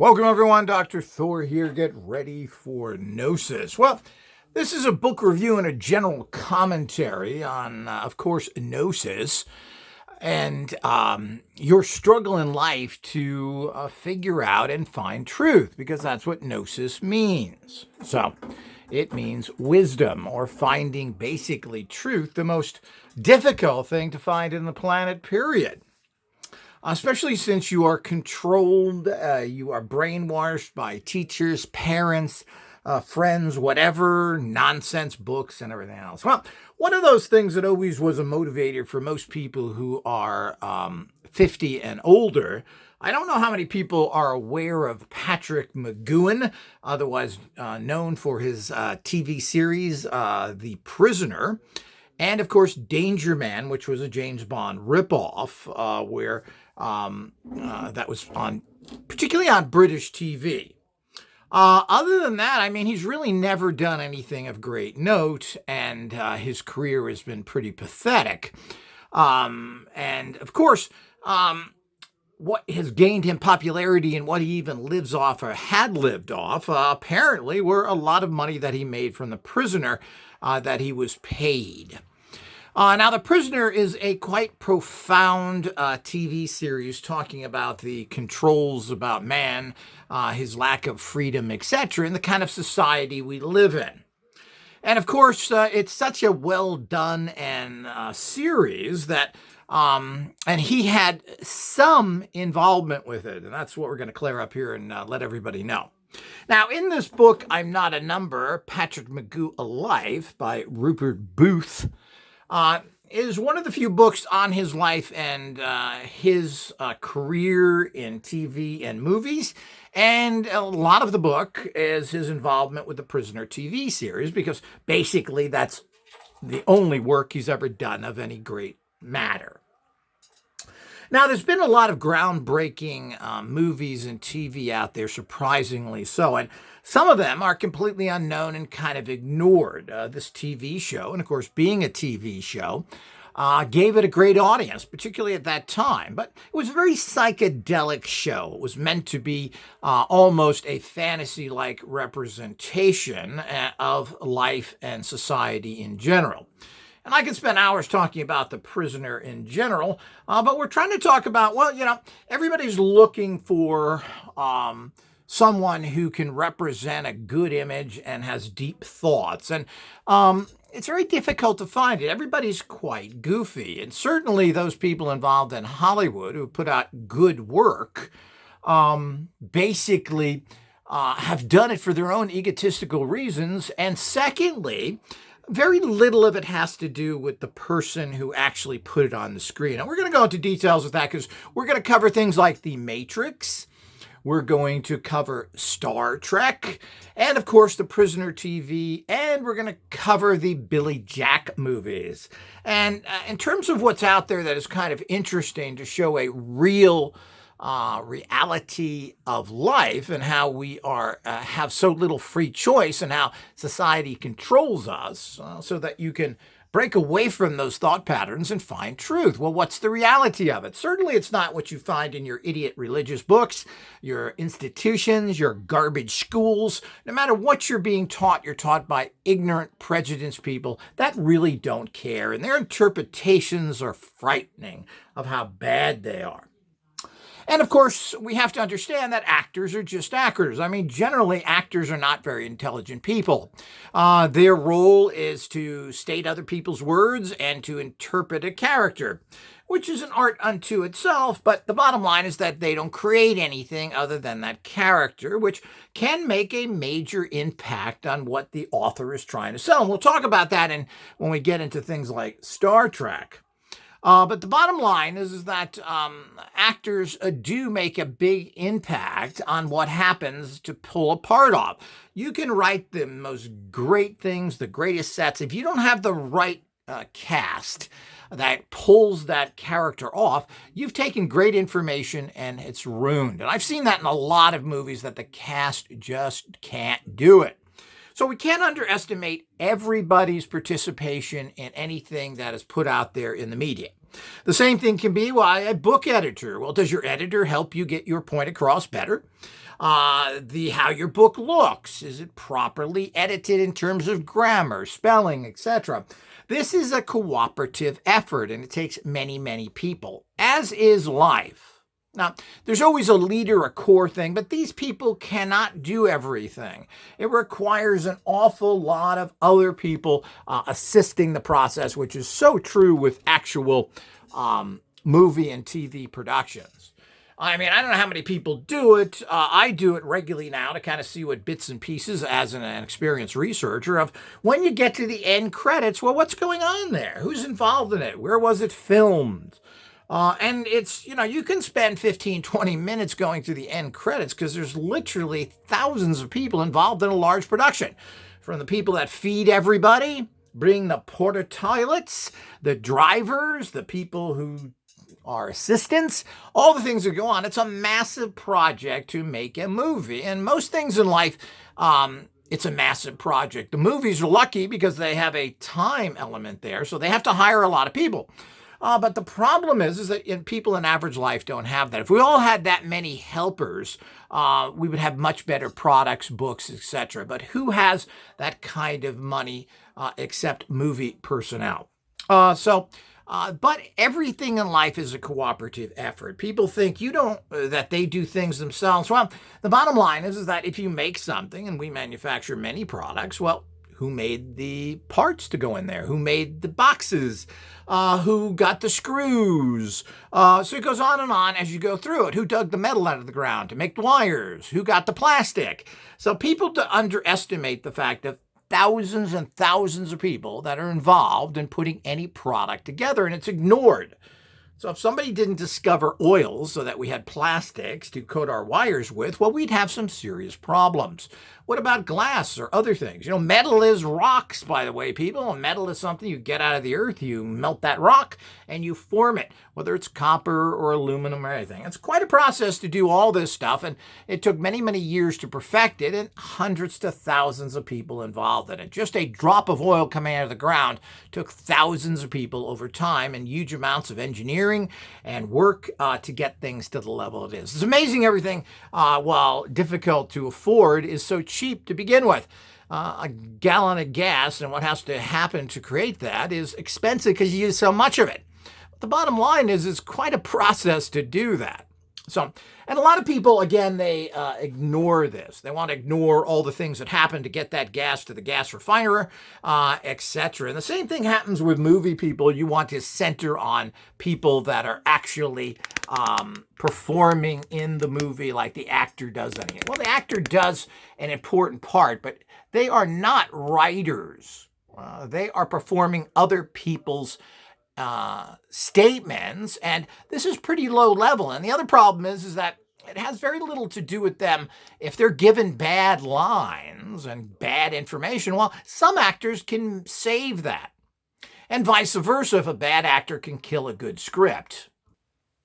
Welcome everyone, Dr. Thor here. Get ready for Gnosis. Well, this is a book review and a general commentary on, of course, Gnosis and your struggle in life to figure out and find truth, because that's what Gnosis means. So, it means wisdom, or finding basically truth, the most difficult thing to find in the planet, period. Especially since you are controlled, you are brainwashed by teachers, parents, friends, whatever, nonsense books and everything else. Well, one of those things that always was a motivator for most people who are 50 and older. I don't know how many people are aware of Patrick McGoohan, otherwise known for his TV series, The Prisoner. And, of course, Danger Man, which was a James Bond ripoff, where that was on, particularly on British TV. Other than that, I mean, he's really never done anything of great note, and his career has been pretty pathetic. And, of course, what has gained him popularity and what he even lives off or had lived off, apparently, were a lot of money that he made from The Prisoner that he was paid. Now, The Prisoner is a quite profound TV series talking about the controls about man, his lack of freedom, etc., and the kind of society we live in. And, of course, it's such a well-done and series that, and he had some involvement with it, and that's what we're going to clear up here and let everybody know. Now, in this book, I'm Not a Number, Patrick McGoohan Alive by Rupert Booth, is one of the few books on his life and his career in TV and movies. And a lot of the book is his involvement with the Prisoner TV series, because basically that's the only work he's ever done of any great matter. Now, there's been a lot of groundbreaking movies and TV out there, surprisingly so, and some of them are completely unknown and kind of ignored. This TV show, and of course, being a TV show, gave it a great audience, particularly at that time. But it was a very psychedelic show. It was meant to be almost a fantasy-like representation of life and society in general. And I could spend hours talking about The Prisoner in general, but we're trying to talk about, well, you know, everybody's looking for someone who can represent a good image and has deep thoughts. And it's very difficult to find it. Everybody's quite goofy. And certainly those people involved in Hollywood who put out good work basically have done it for their own egotistical reasons. And secondly, very little of it has to do with the person who actually put it on the screen. And we're going to go into details with that, because we're going to cover things like The Matrix. We're going to cover Star Trek, and of course, The Prisoner TV, and we're going to cover the Billy Jack movies. And in terms of what's out there that is kind of interesting to show a real reality of life and how we are have so little free choice and how society controls us, so that you can break away from those thought patterns and find truth. Well, what's the reality of it? Certainly it's not what you find in your idiot religious books, your institutions, your garbage schools. No matter what you're being taught, you're taught by ignorant, prejudiced people that really don't care, and their interpretations are frightening of how bad they are. And of course, we have to understand that actors are just actors. I mean, generally, actors are not very intelligent people. Their role is to state other people's words and to interpret a character, which is an art unto itself. But the bottom line is that they don't create anything other than that character, which can make a major impact on what the author is trying to sell. And we'll talk about that when we get into things like Star Trek. But the bottom line is that actors do make a big impact on what happens to pull a part off. You can write the most great things, the greatest sets. If you don't have the right cast that pulls that character off, you've taken great information and it's ruined. And I've seen that in a lot of movies, that the cast just can't do it. So we can't underestimate everybody's participation in anything that is put out there in the media. The same thing can be why a book editor. Well, does your editor help you get your point across better? How your book looks. Is it properly edited in terms of grammar, spelling, etc.? This is a cooperative effort, and it takes many, many people, as is life. Now, there's always a leader, a core thing, but these people cannot do everything. It requires an awful lot of other people assisting the process, which is so true with actual movie and TV productions. I mean, I don't know how many people do it. I do it regularly now to kind of see what bits and pieces, as an experienced researcher, of when you get to the end credits, well, what's going on there? Who's involved in it? Where was it filmed? And it's, you can spend 15, 20 minutes going through the end credits because there's literally thousands of people involved in a large production. From the people that feed everybody, bring the porta toilets, the drivers, the people who are assistants, all the things that go on. It's a massive project to make a movie. And most things in life, it's a massive project. The movies are lucky because they have a time element there, so they have to hire a lot of people. But the problem is that people in average life don't have that. If we all had that many helpers, we would have much better products, books, etc. But who has that kind of money except movie personnel? But everything in life is a cooperative effort. People think that they do things themselves. Well, the bottom line is that if you make something, and we manufacture many products, well, who made the parts to go in there? Who made the boxes? Who got the screws? So it goes on and on as you go through it. Who dug the metal out of the ground to make the wires? Who got the plastic? So people underestimate the fact that thousands and thousands of people that are involved in putting any product together, and it's ignored. So if somebody didn't discover oils so that we had plastics to coat our wires with, well, we'd have some serious problems. What about glass or other things? Metal is rocks, by the way, people. Metal is something you get out of the earth, you melt that rock, and you form it, whether it's copper or aluminum or anything. It's quite a process to do all this stuff, and it took many, many years to perfect it, and hundreds to thousands of people involved in it. Just a drop of oil coming out of the ground took thousands of people over time and huge amounts of engineering and work to get things to the level it is. It's amazing everything, while difficult to afford, is so cheap to begin with. A gallon of gas and what has to happen to create that is expensive because you use so much of it. But the bottom line is it's quite a process to do that. So, and a lot of people, again, they ignore this. They want to ignore all the things that happen to get that gas to the gas refiner, etc. And the same thing happens with movie people. You want to center on people that are actually performing in the movie, like the actor does anything. Well, the actor does an important part, but they are not writers. They are performing other people's statements, and this is pretty low level. And the other problem is that it has very little to do with them if they're given bad lines and bad information. Well, some actors can save that, and vice versa if a bad actor can kill a good script.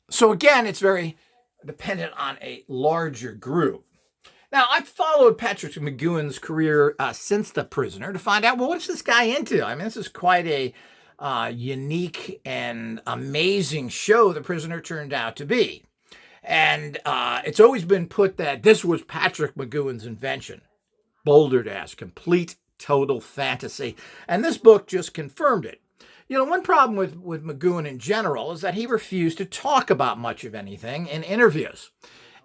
So again, it's very dependent on a larger group. Now, I've followed Patrick McGoohan's career since The Prisoner to find out, well, what's this guy into? I mean, this is quite a unique and amazing show The Prisoner turned out to be. And it's always been put that this was Patrick McGoohan's invention. Bouldered as complete, total fantasy. And this book just confirmed it. One problem with McGoohan in general is that he refused to talk about much of anything in interviews.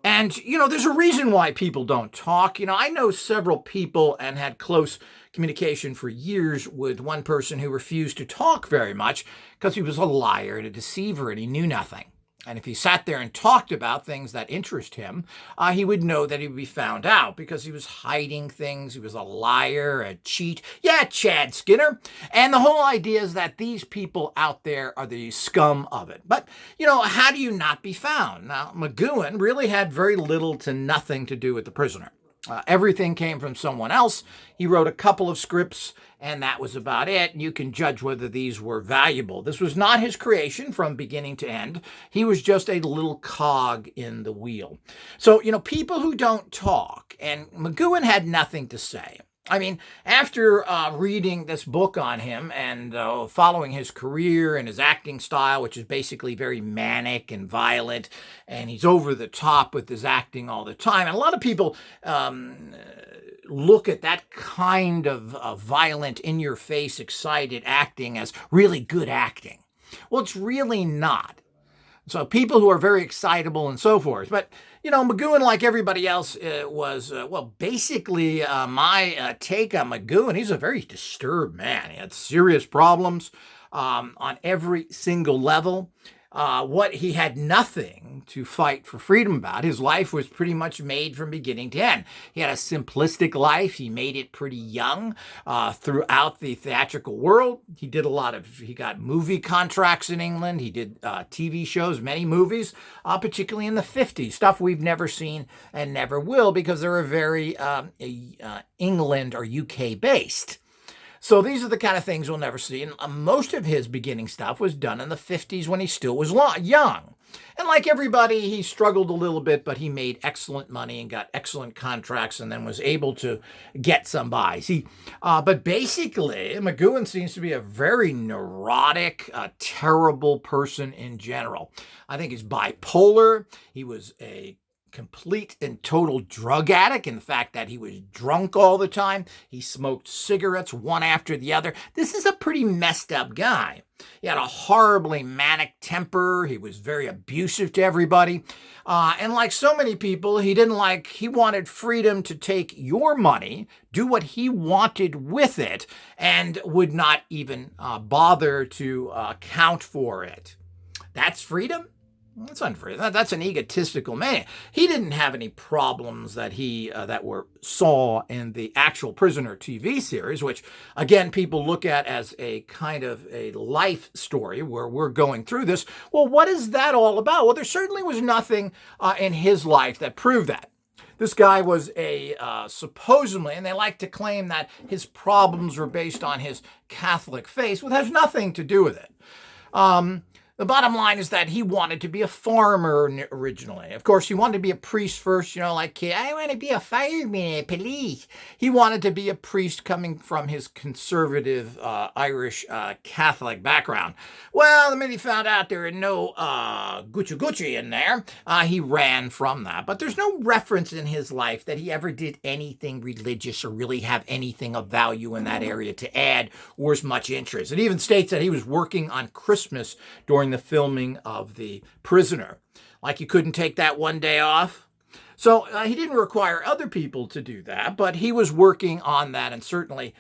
And, there's a reason why people don't talk. I know several people and had close communication for years with one person who refused to talk very much because he was a liar and a deceiver and he knew nothing. And if he sat there and talked about things that interest him, he would know that he would be found out because he was hiding things. He was a liar, a cheat. Yeah, Chad Skinner. And the whole idea is that these people out there are the scum of it. But, how do you not be found? Now, McGoohan really had very little to nothing to do with The Prisoner. Everything came from someone else. He wrote a couple of scripts, and that was about it. And you can judge whether these were valuable. This was not his creation from beginning to end. He was just a little cog in the wheel. So, people who don't talk, and McGoohan had nothing to say. I mean, after reading this book on him and following his career and his acting style, which is basically very manic and violent, and he's over the top with his acting all the time. And a lot of people look at that kind of violent, in-your-face, excited acting as really good acting. Well, it's really not. So people who are very excitable and so forth. But, McGoohan, like everybody else, was, basically my take on McGoohan. He's a very disturbed man. He had serious problems on every single level. What he had nothing to fight for freedom about. His life was pretty much made from beginning to end. He had a simplistic life. He made it pretty young throughout the theatrical world. He got movie contracts in England. He did TV shows, many movies, particularly in the 50s, stuff we've never seen and never will because they were very England or UK based. So these are the kind of things we'll never see. And most of his beginning stuff was done in the 50s when he still was young. And like everybody, he struggled a little bit, but he made excellent money and got excellent contracts and then was able to get some buys. But basically, McGoohan seems to be a very neurotic, terrible person in general. I think he's bipolar. He was a complete and total drug addict in the fact that he was drunk all the time. He smoked cigarettes one after the other. This is a pretty messed up guy. He had a horribly manic temper. He was very abusive to everybody. And like so many people, he wanted freedom to take your money, do what he wanted with it, and would not even bother to account for it. That's freedom? That's unfair. That's an egotistical man. He didn't have any problems that saw in the actual Prisoner TV series, which again people look at as a kind of a life story where we're going through this. Well, what is that all about? Well, there certainly was nothing in his life that proved that. This guy was supposedly, and they like to claim that his problems were based on his Catholic faith. Well, that has nothing to do with it. The bottom line is that he wanted to be a farmer originally. Of course, he wanted to be a priest first, I want to be a fireman, police. He wanted to be a priest coming from his conservative Irish Catholic background. Well, the minute he found out there were no Gucci in there, he ran from that. But there's no reference in his life that he ever did anything religious or really have anything of value in that area to add or as much interest. It even states that he was working on Christmas during the filming of The Prisoner. Like you couldn't take that one day off. So he didn't require other people to do that, but he was working on that and certainly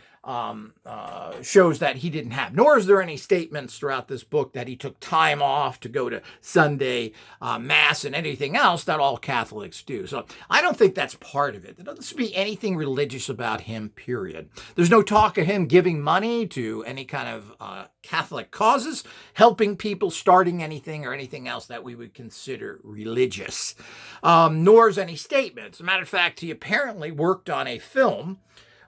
shows that he didn't have. Nor is there any statements throughout this book that he took time off to go to Sunday Mass and anything else that all Catholics do. So I don't think that's part of it. There doesn't be anything religious about him, period. There's no talk of him giving money to any kind of Catholic causes, helping people, starting anything or anything else that we would consider religious. Nor is any statements. As a matter of fact, he apparently worked on a film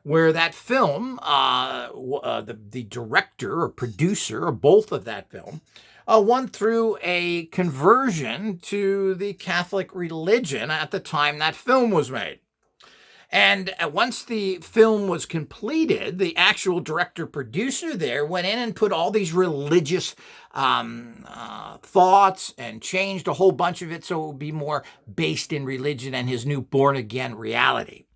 where that film, the director or producer or both of that film, went through a conversion to the Catholic religion at the time that film was made. And once the film was completed, the actual director-producer there went in and put all these religious thoughts and changed a whole bunch of it so it would be more based in religion and his new born-again reality.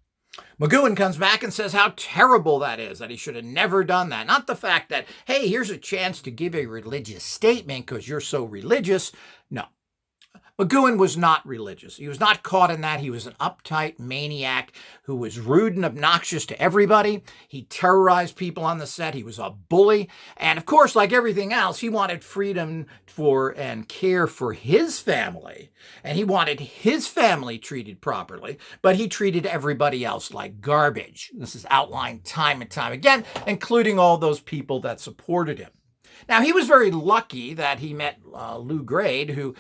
McGoohan comes back and says how terrible that is, that he should have never done that. Not the fact that, hey, here's a chance to give a religious statement because you're so religious. No. McGoohan was not religious. He was not caught in that. He was an uptight maniac who was rude and obnoxious to everybody. He terrorized people on the set. He was a bully. And of course, like everything else, he wanted freedom for and care for his family. And he wanted his family treated properly, but he treated everybody else like garbage. This is outlined time and time again, including all those people that supported him. Now, he was very lucky that he met Lou Grade, who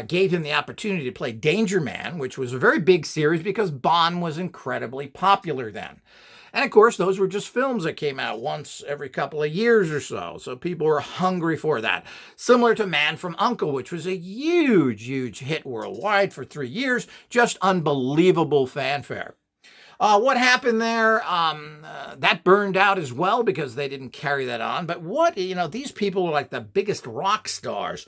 gave him the opportunity to play Danger Man, which was a very big series because Bond was incredibly popular then. And of course, those were just films that came out once every couple of years or so. So people were hungry for that. Similar to Man from U.N.C.L.E., which was a huge, huge hit worldwide for 3 years. Just unbelievable fanfare. What happened there? That burned out as well because they didn't carry that on. But these people were like the biggest rock stars.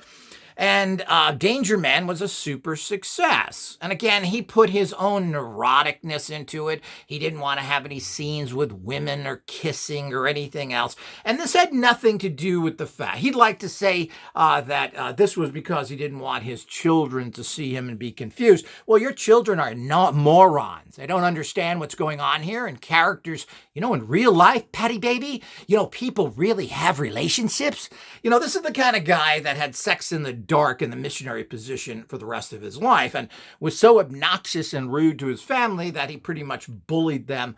And Danger Man was a super success. And again, he put his own neuroticness into it. He didn't want to have any scenes with women or kissing or anything else. And this had nothing to do with the fact. He'd like to say that this was because he didn't want his children to see him and be confused. Well, your children are not morons. They don't understand what's going on here. And characters, in real life, Patty Baby, people really have relationships. This is the kind of guy that had sex in the dark in the missionary position for the rest of his life and was so obnoxious and rude to his family that he pretty much bullied them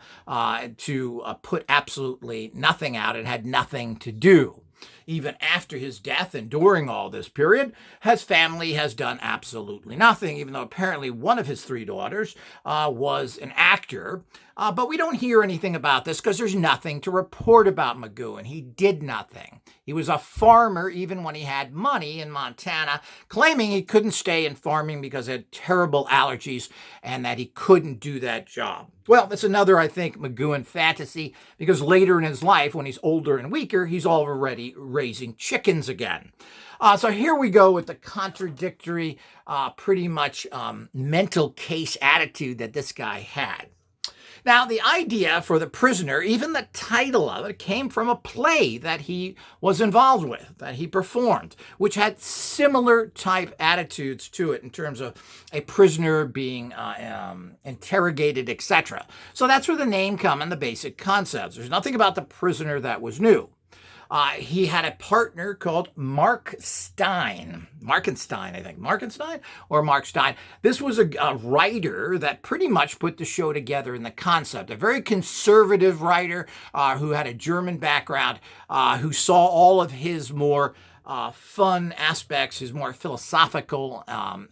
to put absolutely nothing out and had nothing to do. Even after his death and during all this period, his family has done absolutely nothing, even though apparently one of his 3 daughters was an actor. But we don't hear anything about this because there's nothing to report about McGoohan. He did nothing. He was a farmer even when he had money in Montana, claiming he couldn't stay in farming because he had terrible allergies and that he couldn't do that job. Well, that's another, I think, McGoohan fantasy, because later in his life, when he's older and weaker, he's already raising chickens again. So here we go with the contradictory, pretty much mental case attitude that this guy had. Now, the idea for The Prisoner, even the title of it, came from a play that he was involved with, that he performed, which had similar type attitudes to it in terms of a prisoner being interrogated, etc. So that's where the name comes and the basic concepts. There's nothing about The Prisoner that was new. He had a partner called Mark Stein. Markenstein, I think. Markenstein or Mark Stein. This was a writer that pretty much put the show together in the concept. A very conservative writer who had a German background, who saw all of his more fun aspects, his more philosophical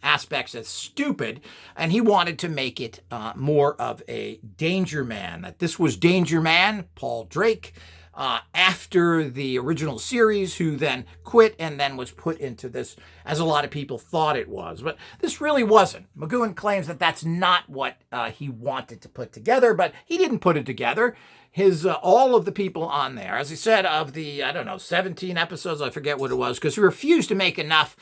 aspects as stupid, and he wanted to make it more of a Danger Man. That this was Danger Man, Paul Drake, after the original series, who then quit and then was put into this, as a lot of people thought it was. But this really wasn't. McGoohan claims that that's not what he wanted to put together, but he didn't put it together. All of the people on there, as I said, of the, 17 episodes, I forget what it was, because he refused to make enough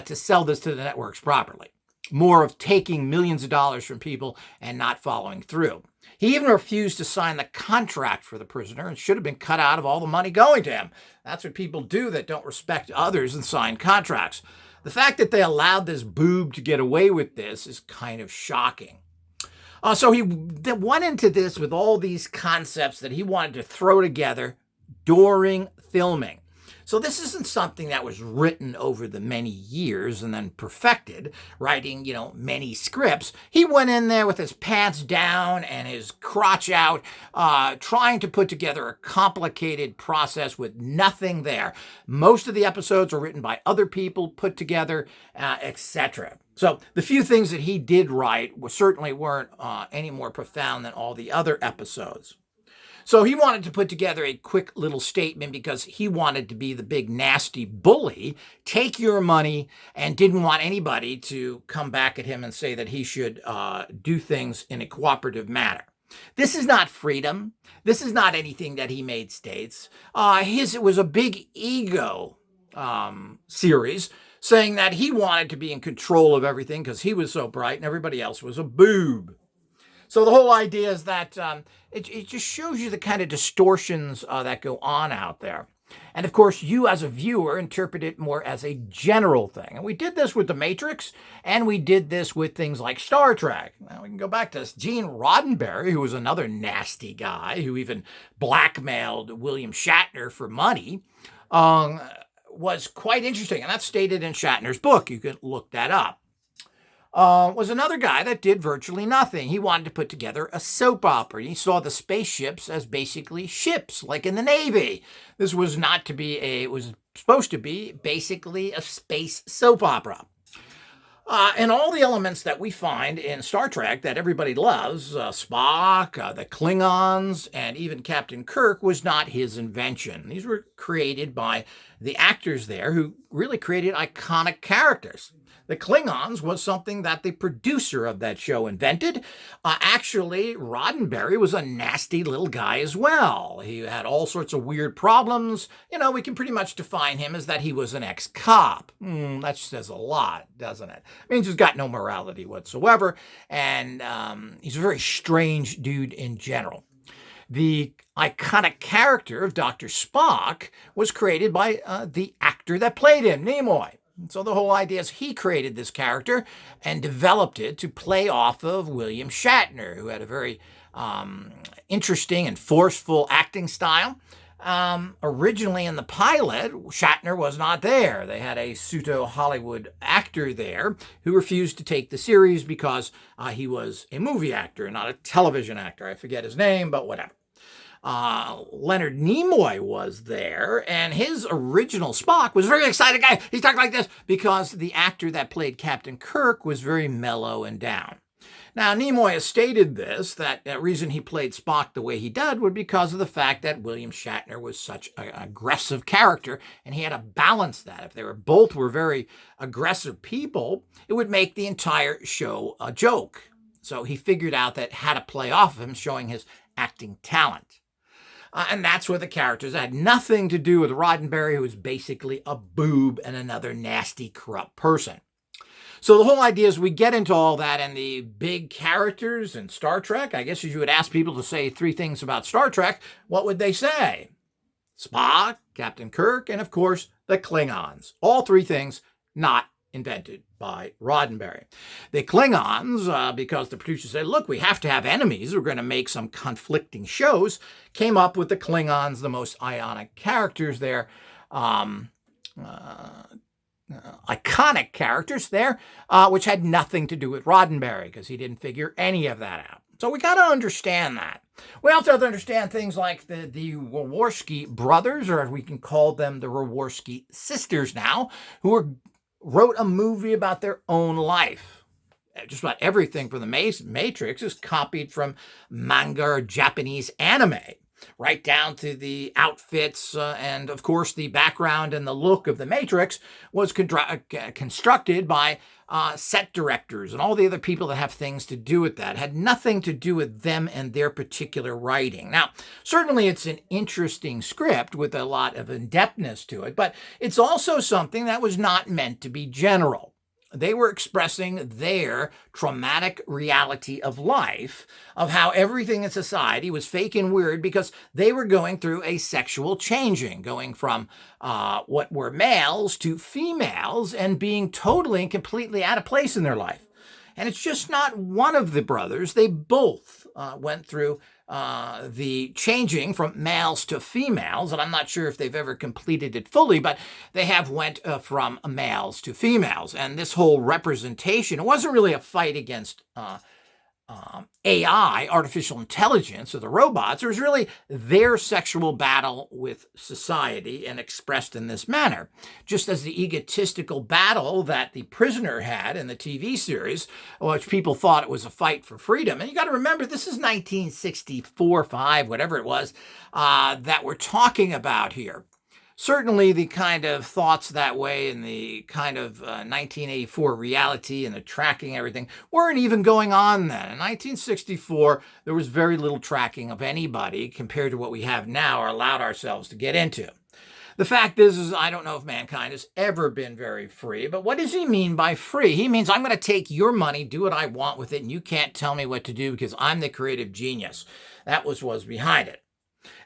to sell this to the networks properly. More of taking millions of dollars from people and not following through. He even refused to sign the contract for The Prisoner and should have been cut out of all the money going to him. That's what people do that don't respect others and sign contracts. The fact that they allowed this boob to get away with this is kind of shocking. So he went into this with all these concepts that he wanted to throw together during filming. So this isn't something that was written over the many years and then perfected, writing, many scripts. He went in there with his pants down and his crotch out, trying to put together a complicated process with nothing there. Most of the episodes are written by other people, put together, etc. So the few things that he did write certainly weren't any more profound than all the other episodes. So he wanted to put together a quick little statement because he wanted to be the big nasty bully, take your money, and didn't want anybody to come back at him and say that he should do things in a cooperative manner. This is not freedom. This is not anything that he made states. It was a big ego series, saying that he wanted to be in control of everything because he was so bright and everybody else was a boob. So the whole idea is that it just shows you the kind of distortions that go on out there. And of course, you as a viewer interpret it more as a general thing. And we did this with The Matrix, and we did this with things like Star Trek. Now we can go back to Gene Roddenberry, who was another nasty guy who even blackmailed William Shatner for money, was quite interesting. And that's stated in Shatner's book. You can look that up. Was another guy that did virtually nothing. He wanted to put together a soap opera. He saw the spaceships as basically ships, like in the Navy. This was not to be it was supposed to be basically a space soap opera. And all the elements that we find in Star Trek that everybody loves, Spock, the Klingons, and even Captain Kirk, was not his invention. These were created by the actors there who really created iconic characters. The Klingons was something that the producer of that show invented. Actually, Roddenberry was a nasty little guy as well. He had all sorts of weird problems. We can pretty much define him as that he was an ex-cop. That says a lot, doesn't it? It means he's got no morality whatsoever, and he's a very strange dude in general. The iconic character of Dr. Spock was created by the actor that played him, Nimoy. So the whole idea is he created this character and developed it to play off of William Shatner, who had a very interesting and forceful acting style. Originally in the pilot, Shatner was not there. They had a pseudo-Hollywood actor there who refused to take the series because he was a movie actor, not a television actor. I forget his name, but whatever. Leonard Nimoy was there, and his original Spock was a very excited guy. He talked like this because the actor that played Captain Kirk was very mellow and down. Now, Nimoy has stated this, that the reason he played Spock the way he did was because of the fact that William Shatner was such an aggressive character, and he had to balance that. If they both were very aggressive people, it would make the entire show a joke. So he figured out that how to play off of him, showing his acting talent. And that's where the characters had nothing to do with Roddenberry, who was basically a boob and another nasty, corrupt person. So the whole idea is we get into all that and the big characters in Star Trek. I guess if you would ask people to say three things about Star Trek, what would they say? Spock, Captain Kirk, and of course, the Klingons. All three things not invented by Roddenberry. The Klingons, because the producers said, look, we have to have enemies, we're going to make some conflicting shows, came up with the Klingons, the most ionic characters there, iconic characters there, which had nothing to do with Roddenberry because he didn't figure any of that out. So we got to understand that. We also have to understand things like the Jaworski brothers, or we can call them the Jaworski sisters now, who wrote a movie about their own life. Just about everything from the Matrix is copied from manga or Japanese anime, right down to the outfits and, of course, the background and the look of the Matrix was constructed by set directors and all the other people that have things to do with that. It had nothing to do with them and their particular writing. Now, certainly it's an interesting script with a lot of in-depthness to it, but it's also something that was not meant to be general. They were expressing their traumatic reality of life, of how everything in society was fake and weird because they were going through a sexual changing, going from what were males to females and being totally and completely out of place in their life. And it's just not one of the brothers. They both went through the changing from males to females, and I'm not sure if they've ever completed it fully, but they have went from males to females. And this whole representation, it wasn't really a fight against AI, artificial intelligence, or the robots. It was really their sexual battle with society and expressed in this manner. Just as the egotistical battle that the prisoner had in the TV series, which people thought it was a fight for freedom. And you got to remember, this is 1964, 5, whatever it was, that we're talking about here. Certainly the kind of thoughts that way and the kind of 1984 reality and the tracking everything weren't even going on then. In 1964, there was very little tracking of anybody compared to what we have now or allowed ourselves to get into. The fact is I don't know if mankind has ever been very free, but what does he mean by free? He means I'm going to take your money, do what I want with it, and you can't tell me what to do because I'm the creative genius. That was behind it.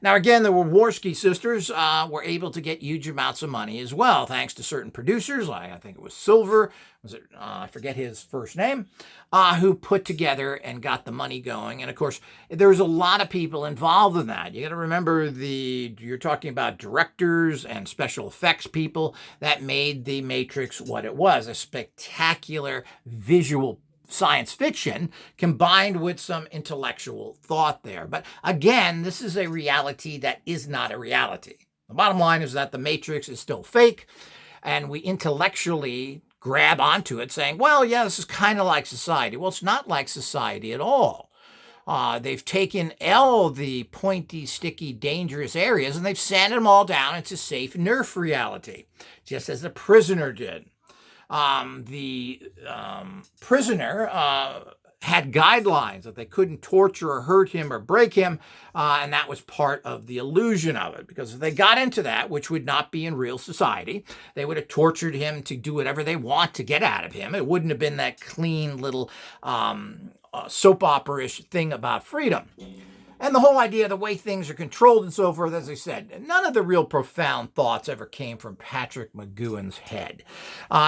Now, again, the Jaworski sisters were able to get huge amounts of money as well, thanks to certain producers, like I think it was Silver, I forget his first name, who put together and got the money going. And of course, there was a lot of people involved in that. You got to remember you're talking about directors and special effects people that made the Matrix what it was, a spectacular visual science fiction combined with some intellectual thought there. But again, this is a reality that is not a reality. The bottom line is that the Matrix is still fake, and we intellectually grab onto it saying, well, yeah, this is kind of like society. Well, it's not like society at all. They've taken all the pointy, sticky, dangerous areas and they've sanded them all down into safe Nerf reality, just as the prisoner did. The prisoner had guidelines that they couldn't torture or hurt him or break him, and that was part of the illusion of it. Because if they got into that, which would not be in real society, they would have tortured him to do whatever they want to get out of him. It wouldn't have been that clean little soap opera-ish thing about freedom. And the whole idea of the way things are controlled and so forth, as I said, none of the real profound thoughts ever came from Patrick McGoohan's head.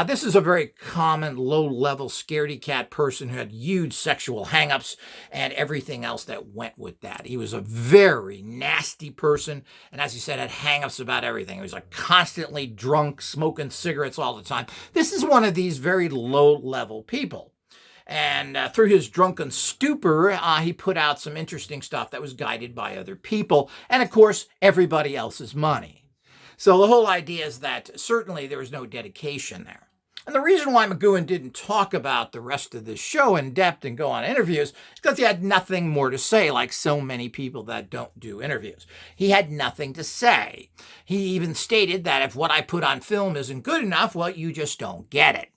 This is a very common low-level scaredy cat person who had huge sexual hang-ups and everything else that went with that. He was a very nasty person, and as he said, had hang-ups about everything. He was like constantly drunk, smoking cigarettes all the time. This is one of these very low-level people. And through his drunken stupor, he put out some interesting stuff that was guided by other people and, of course, everybody else's money. So the whole idea is that certainly there was no dedication there. And the reason why McGoohan didn't talk about the rest of this show in depth and go on interviews is because he had nothing more to say, like so many people that don't do interviews. He had nothing to say. He even stated that if what I put on film isn't good enough, well, you just don't get it.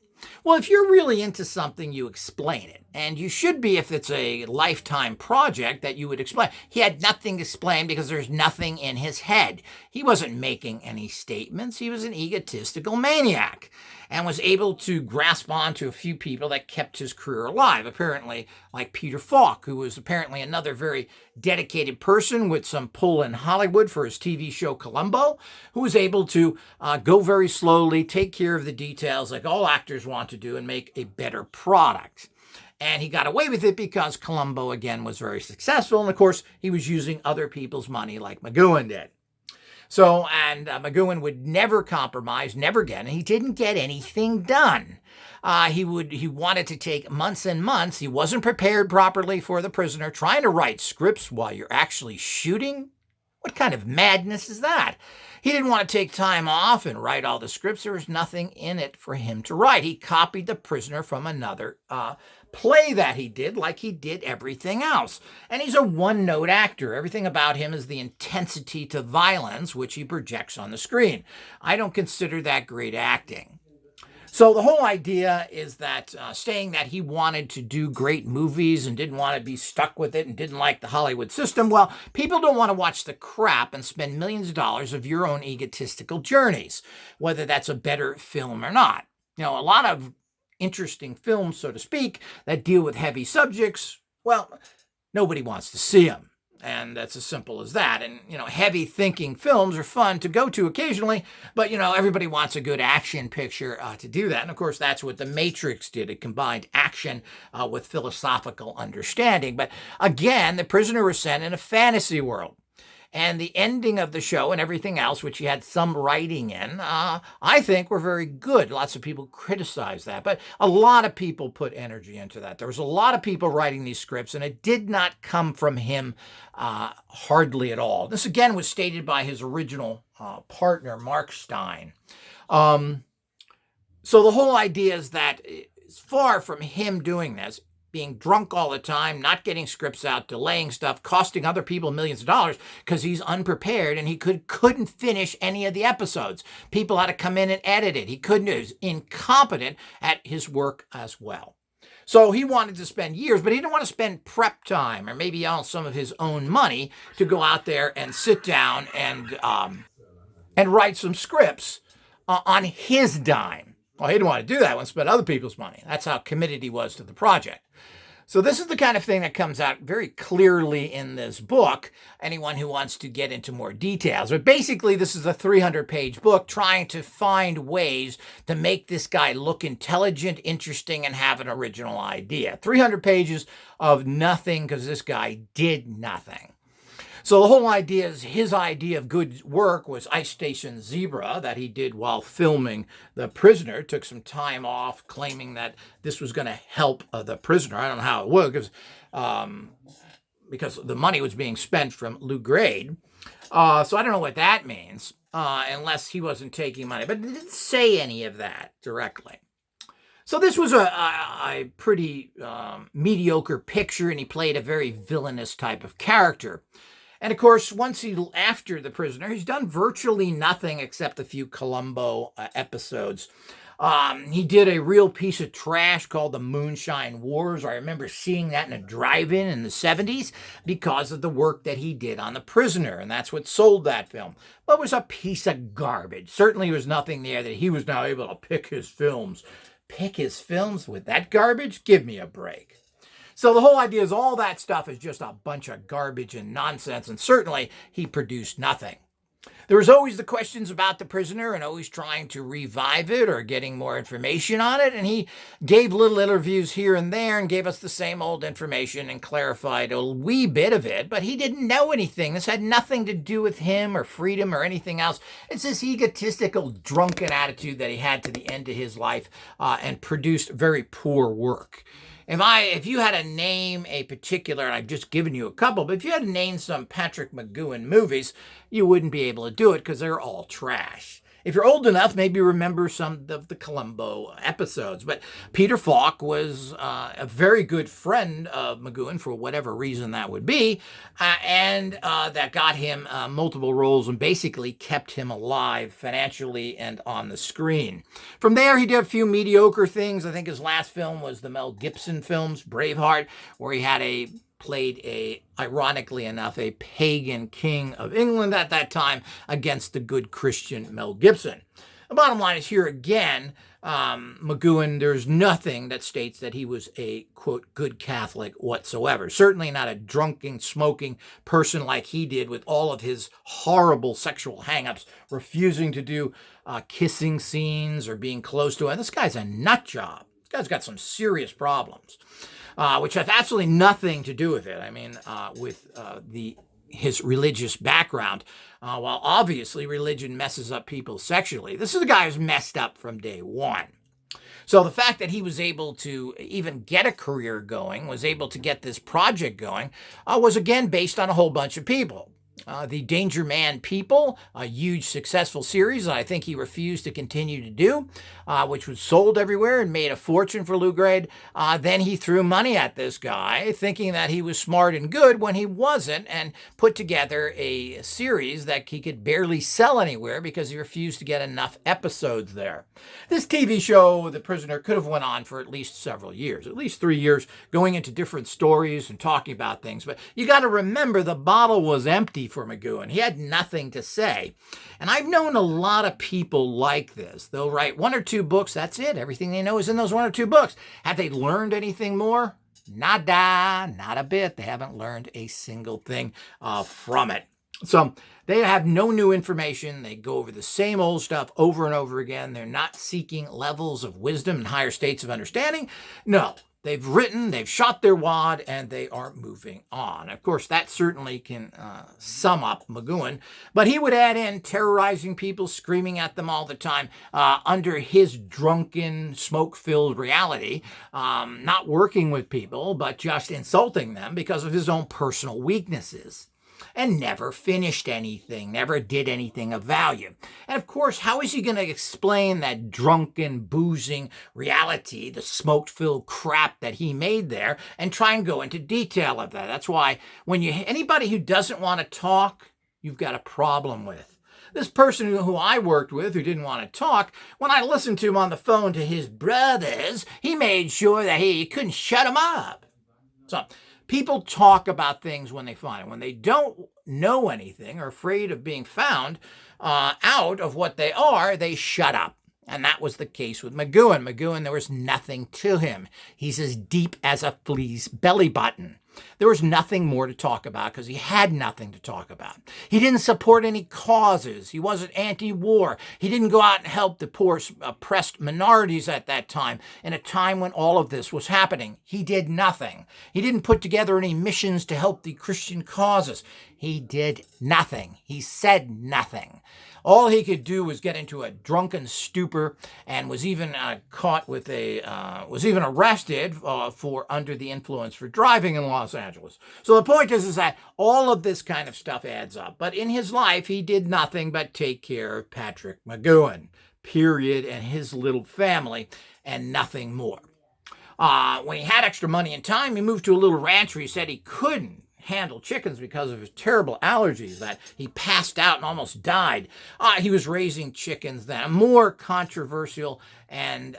Well, if you're really into something, you explain it. And you should be if it's a lifetime project that you would explain. He had nothing to explain because there's nothing in his head. He wasn't making any statements. He was an egotistical maniac and was able to grasp on to a few people that kept his career alive, apparently like Peter Falk, who was apparently another very dedicated person with some pull in Hollywood for his TV show Columbo, who was able to go very slowly, take care of the details like all actors want to do and make a better product. And he got away with it because Columbo, again, was very successful. And, of course, he was using other people's money like McGoohan did. So, and McGoohan would never compromise, never get, and he didn't get anything done. He wanted to take months and months. He wasn't prepared properly for The Prisoner, trying to write scripts while you're actually shooting. What kind of madness is that? He didn't want to take time off and write all the scripts. There was nothing in it for him to write. He copied The Prisoner from another play that he did, like he did everything else. And he's a one-note actor. Everything about him is the intensity to violence, which he projects on the screen. I don't consider that great acting. So the whole idea is that saying that he wanted to do great movies and didn't want to be stuck with it and didn't like the Hollywood system, well, people don't want to watch the crap and spend millions of dollars of your own egotistical journeys, whether that's a better film or not. You know, a lot of interesting films, so to speak, that deal with heavy subjects, well, nobody wants to see them. And that's as simple as that. And, you know, heavy thinking films are fun to go to occasionally, but, you know, everybody wants a good action picture to do that. And, of course, that's what The Matrix did. It combined action with philosophical understanding. But, again, The Prisoner was set in a fantasy world. And the ending of the show and everything else, which he had some writing in, I think were very good. Lots of people criticize that, but a lot of people put energy into that. There was a lot of people writing these scripts, and it did not come from him hardly at all. This, again, was stated by his original partner, Mark Stein. So the whole idea is that it's far from him doing this, being drunk all the time, not getting scripts out, delaying stuff, costing other people millions of dollars because he's unprepared and he couldn't finish any of the episodes. People had to come in and edit it. He was incompetent at his work as well. So he wanted to spend years, but he didn't want to spend prep time or maybe on some of his own money to go out there and sit down and write some scripts on his dime. Well, he didn't want to do that. He wanted to spend other people's money. That's how committed he was to the project. So this is the kind of thing that comes out very clearly in this book, anyone who wants to get into more details. But basically, this is a 300-page book trying to find ways to make this guy look intelligent, interesting, and have an original idea. 300 pages of nothing because this guy did nothing. So the whole idea is his idea of good work was Ice Station Zebra that he did while filming The Prisoner. Took some time off claiming that this was going to help The Prisoner. I don't know how it would because the money was being spent from Lou Grade. So I don't know what that means unless he wasn't taking money. But it didn't say any of that directly. So this was a pretty mediocre picture, and he played a very villainous type of character. And of course, after The Prisoner, he's done virtually nothing except a few Columbo episodes. He did a real piece of trash called The Moonshine Wars. I remember seeing that in a drive-in in the 70s because of the work that he did on The Prisoner, and that's what sold that film. But it was a piece of garbage. Certainly there was nothing there that he was now able to pick his films. Pick his films with that garbage? Give me a break. So the whole idea is all that stuff is just a bunch of garbage and nonsense, and certainly he produced nothing. There was always the questions about The Prisoner and always trying to revive it or getting more information on it, and he gave little interviews here and there and gave us the same old information and clarified a wee bit of it, but he didn't know anything. This had nothing to do with him or freedom or anything else. It's this egotistical, drunken attitude that he had to the end of his life and produced very poor work. If you had to name a particular, and I've just given you a couple, but if you had to name some Patrick McGoohan movies, you wouldn't be able to do it because they're all trash. If you're old enough, maybe remember some of the Columbo episodes. But Peter Falk was a very good friend of McGoohan for whatever reason that would be, and that got him multiple roles and basically kept him alive financially and on the screen. From there, he did a few mediocre things. I think his last film was the Mel Gibson films, Braveheart, where he played ironically enough, a pagan king of England at that time against the good Christian Mel Gibson. The bottom line is here again, McGoohan, there's nothing that states that he was a, quote, good Catholic whatsoever. Certainly not a drunken, smoking person like he did with all of his horrible sexual hang-ups, refusing to do kissing scenes or being close to it. This guy's a nut job. This guy's got some serious problems. Which has absolutely nothing to do with it. I mean, with his religious background. While obviously religion messes up people sexually, this is a guy who's messed up from day one. So the fact that he was able to even get a career going, was able to get this project going, was again based on a whole bunch of people. The Danger Man People, a huge successful series that I think he refused to continue to do, which was sold everywhere and made a fortune for Lou Grade. Then he threw money at this guy, thinking that he was smart and good when he wasn't, and put together a series that he could barely sell anywhere because he refused to get enough episodes there. This TV show, The Prisoner, could have went on for at least several years, at least 3 years, going into different stories and talking about things. But you got to remember, the bottle was empty for McGoohan. He had nothing to say. And I've known a lot of people like this. They'll write 1 or 2 books. That's it. Everything they know is in those 1 or 2 books. Have they learned anything more? Nada, not a bit. They haven't learned a single thing from it. So they have no new information. They go over the same old stuff over and over again. They're not seeking levels of wisdom and higher states of understanding. No. They've written, they've shot their wad, and they are moving on. Of course, that certainly can sum up McGoohan, but he would add in terrorizing people, screaming at them all the time, under his drunken, smoke-filled reality, not working with people, but just insulting them because of his own personal weaknesses. And never finished anything, never did anything of value. And of course, how is he going to explain that drunken, boozing reality, the smoke-filled crap that he made there, and try and go into detail of that? That's why when anybody who doesn't want to talk, you've got a problem with. This person who I worked with, who didn't want to talk, when I listened to him on the phone to his brothers, he made sure that he couldn't shut him up. So people talk about things when they find them. When they don't know anything or afraid of being found out of what they are, they shut up. And that was the case with McGoohan. McGoohan, there was nothing to him. He's as deep as a flea's belly button. There was nothing more to talk about because he had nothing to talk about. He didn't support any causes. He wasn't anti-war. He didn't go out and help the poor oppressed minorities at that time, in a time when all of this was happening. He did nothing. He didn't put together any missions to help the Christian causes. He did nothing. He said nothing. All he could do was get into a drunken stupor, and was even was even arrested for under the influence for driving in Los Angeles. So the point is that all of this kind of stuff adds up. But in his life, he did nothing but take care of Patrick McGoohan, period, and his little family. and nothing more. When he had extra money and time, he moved to a little ranch where he said he couldn't handle chickens because of his terrible allergies, that he passed out and almost died. He was raising chickens then. A more controversial and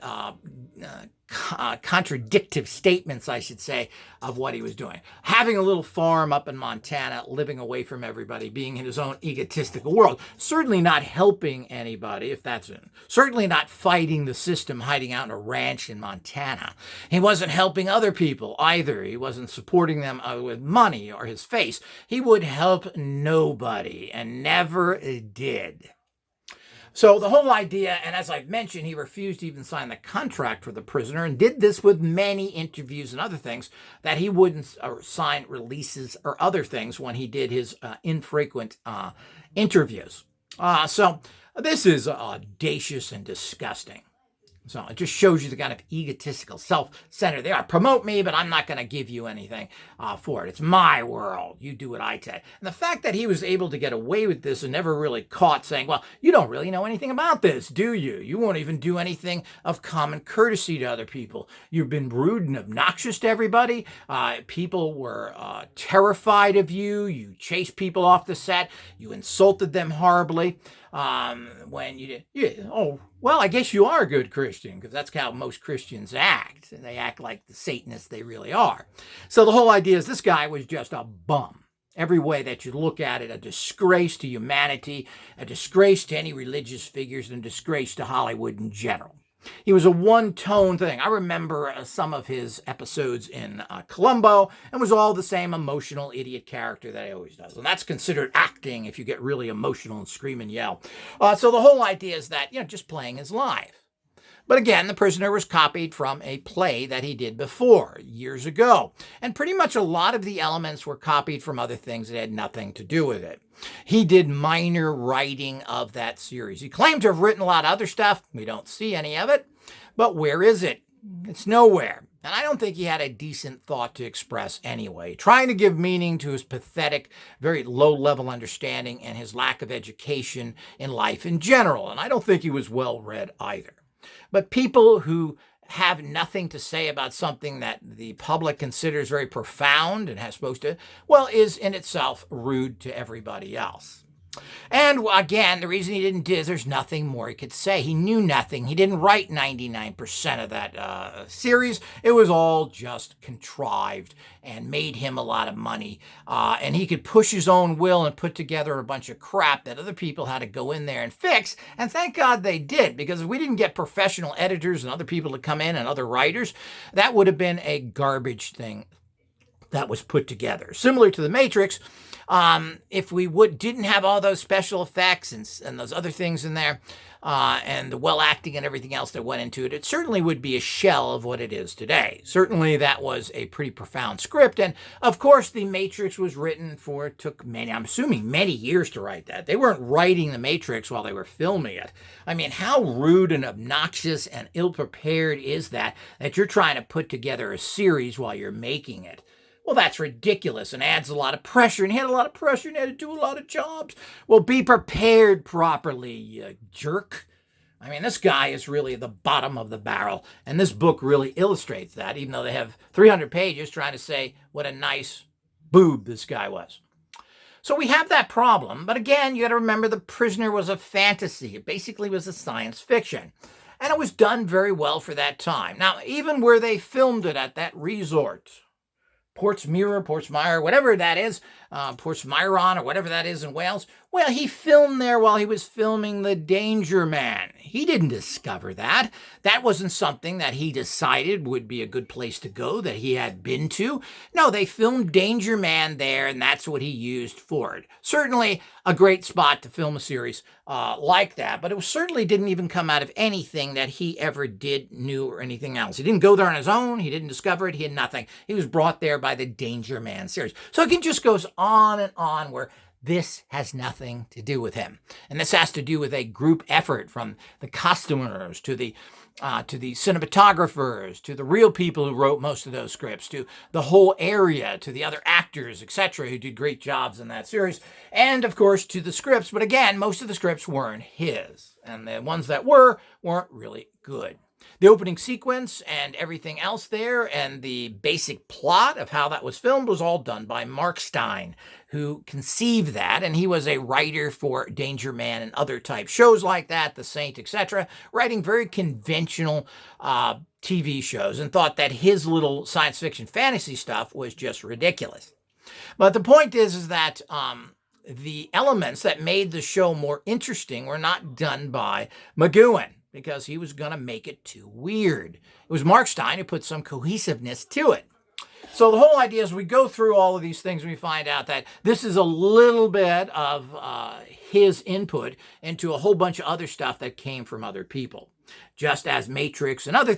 contradictive statements, I should say, of what he was doing. Having a little farm up in Montana, living away from everybody, being in his own egotistical world. Certainly not helping anybody, if that's it. Certainly not fighting the system, hiding out in a ranch in Montana. He wasn't helping other people either. He wasn't supporting them with money or his face. He would help nobody and never did. So the whole idea, and as I've mentioned, he refused to even sign the contract for the prisoner and did this with many interviews and other things, that he wouldn't sign releases or other things when he did his infrequent interviews. So this is audacious and disgusting. So it just shows you the kind of egotistical, self-centered they are. Promote me, but I'm not going to give you anything for it. It's my world. You do what I say. And the fact that he was able to get away with this and never really caught saying, well, you don't really know anything about this, do you? You won't even do anything of common courtesy to other people. You've been rude and obnoxious to everybody. People were terrified of you. You chased people off the set. You insulted them horribly. When you did, well, I guess you are a good Christian, because that's how most Christians act. They act like the Satanists they really are. So the whole idea is this guy was just a bum. Every way that you look at it, a disgrace to humanity, a disgrace to any religious figures, and a disgrace to Hollywood in general. He was a one-tone thing. I remember some of his episodes in Columbo, and was all the same emotional idiot character that he always does. And that's considered acting if you get really emotional and scream and yell. So the whole idea is that, just playing his life. But again, The Prisoner was copied from a play that he did before, years ago. And pretty much a lot of the elements were copied from other things that had nothing to do with it. He did minor writing of that series. He claimed to have written a lot of other stuff. We don't see any of it. But where is it? It's nowhere. And I don't think he had a decent thought to express anyway, trying to give meaning to his pathetic, very low-level understanding and his lack of education in life in general. And I don't think he was well-read either. But people who have nothing to say about something that the public considers very profound and has supposed to, well, is in itself rude to everybody else. And again, the reason he didn't do is there's nothing more he could say. He knew nothing. He didn't write 99% of that series. It was all just contrived and made him a lot of money. And he could push his own will and put together a bunch of crap that other people had to go in there and fix. And thank God they did, because if we didn't get professional editors and other people to come in and other writers, that would have been a garbage thing that was put together. Similar to The Matrix, if we didn't have all those special effects and those other things in there, and the well acting and everything else that went into it, it certainly would be a shell of what it is today. Certainly that was a pretty profound script. And of course, The Matrix was written took I'm assuming many years to write that. They weren't writing The Matrix while they were filming it. I mean, how rude and obnoxious and ill-prepared is that you're trying to put together a series while you're making it? Well, that's ridiculous and adds a lot of pressure, and he had a lot of pressure and had to do a lot of jobs. Well, be prepared properly, you jerk. I mean, this guy is really the bottom of the barrel, and this book really illustrates that, even though they have 300 pages trying to say what a nice boob this guy was. So we have that problem, but again, you got to remember The Prisoner was a fantasy. It basically was a science fiction, and it was done very well for that time. Now, even where they filmed it at that resort, Portsmire, whatever that is, Portsmyron or whatever that is in Wales. Well, he filmed there while he was filming The Danger Man. He didn't discover that. That wasn't something that he decided would be a good place to go, that he had been to. No, they filmed Danger Man there, and that's what he used for it. Certainly a great spot to film a series like that, but it certainly didn't even come out of anything that he ever did, knew, or anything else. He didn't go there on his own. He didn't discover it. He had nothing. He was brought there by the Danger Man series. So it just goes on and on, where this has nothing to do with him. And this has to do with a group effort from the costumers to the cinematographers, to the real people who wrote most of those scripts, to the whole area, to the other actors, etc., who did great jobs in that series, and of course to the scripts. But again, most of the scripts weren't his, and the ones that weren't really good. The opening sequence and everything else there and the basic plot of how that was filmed was all done by Mark Stein, who conceived that, and he was a writer for Danger Man and other type shows like that, The Saint, etc., writing very conventional TV shows, and thought that his little science fiction fantasy stuff was just ridiculous. But the point is that the elements that made the show more interesting were not done by McGoohan, because he was going to make it too weird. It was Mark Stein who put some cohesiveness to it. So the whole idea is we go through all of these things and we find out that this is a little bit of his input into a whole bunch of other stuff that came from other people. Just as Matrix and other